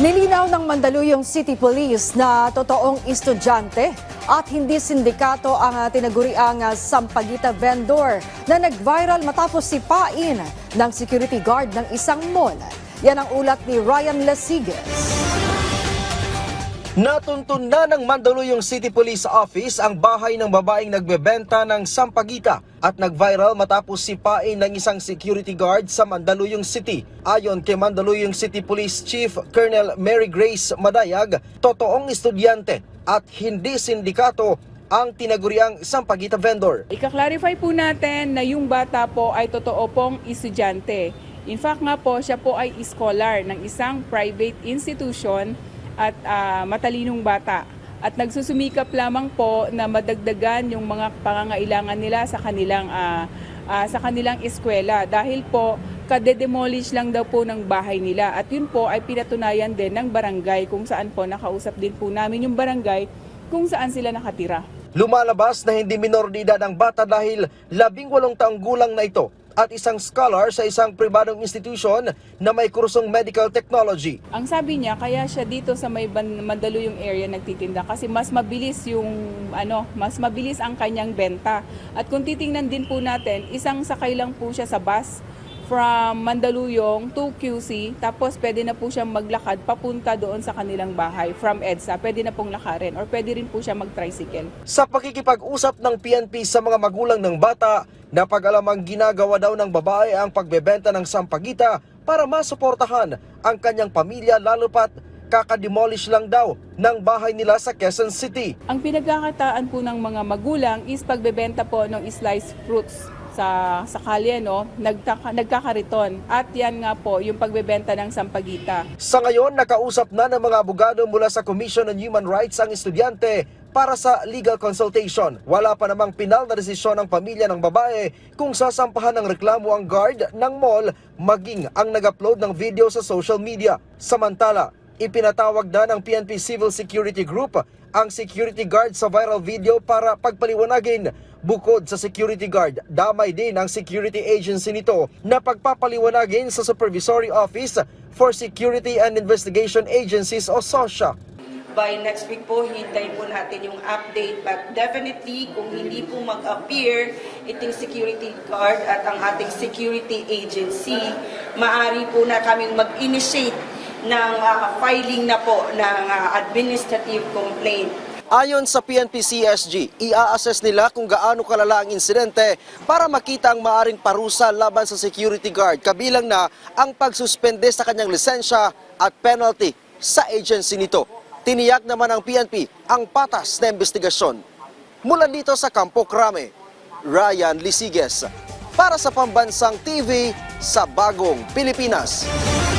Nilinaw ng Mandaluyong City Police na totoong estudyante at hindi sindikato ang tinaguriang sampagita vendor na nag-viral matapos sipain ng security guard ng isang mall. Yan ang ulat ni Ryan Lasigas. Natuntun na ng Mandaluyong City Police Office ang bahay ng babaeng nagbebenta ng sampagita at nag-viral matapos sipain ng isang security guard sa Mandaluyong City. Ayon kay Mandaluyong City Police Chief Colonel Mary Grace Madayag, totoong estudyante at hindi sindikato ang tinaguriang sampagita vendor. Ika-clarify po natin na yung bata po ay totoo pong estudyante. In fact nga po, siya po ay scholar ng isang private institution at matalinong bata. At nagsusumikap lamang po na madagdagan yung mga pangangailangan nila sa kanilang eskwela dahil po kade-demolish lang daw po ng bahay nila. At yun po ay pinatunayan din ng barangay kung saan po nakausap din po namin yung barangay kung saan sila nakatira. Lumalabas na hindi minor de edad ang bata dahil 18 taong gulang na ito at isang scholar sa isang pribadong institusyon na may kursong medical technology. Ang sabi niya, kaya siya dito sa may Mandaluyong area nagtitinda kasi mas mabilis ang kanyang benta. At kung titingnan din po natin, isang sakay lang po siya sa bus from Mandaluyong to QC, tapos pwede na po siyang maglakad papunta doon sa kanilang bahay from EDSA. Pwede na pong lakarin or pwede rin po siya mag-tricycle. Sa pakikipag-usap ng PNP sa mga magulang ng bata, napag-alamang ginagawa daw ng babae ang pagbebenta ng sampagita para masuportahan ang kanyang pamilya lalo pat kakademolish lang daw ng bahay nila sa Quezon City. Ang pinagkakataan po ng mga magulang is pagbebenta po ng sliced fruits sa kalye, nagkakariton. At yan nga po, yung pagbebenta ng sampagita. Sa ngayon, nakausap na ng mga abogado mula sa Commission on Human Rights ang estudyante para sa legal consultation. Wala pa namang pinal na desisyon ng pamilya ng babae kung sasampahan ng reklamo ang guard ng mall maging ang nag-upload ng video sa social media. Samantala, ipinatawag na ng PNP Civil Security Group ang security guard sa viral video para pagpaliwanagin. Bukod sa security guard, damay din ang security agency nito na pagpapaliwanagin sa Supervisory Office for Security and Investigation Agencies o SOSIA. By next week po, hintayin po natin yung update. But definitely, kung hindi po mag-appear itong security guard at ang ating security agency, maaari po na kami mag-initiate ng filing na po ng administrative complaint. Ayon sa PNP-CSG, ia-assess nila kung gaano kalala ang insidente para makita ang maaring parusa laban sa security guard, kabilang na ang pagsuspende sa kanyang lisensya at penalty sa agency nito. Tiniyak naman ng PNP ang patas na investigasyon. Mula dito sa Campo Crame, Ryan Lasigas para sa Pambansang TV sa Bagong Pilipinas.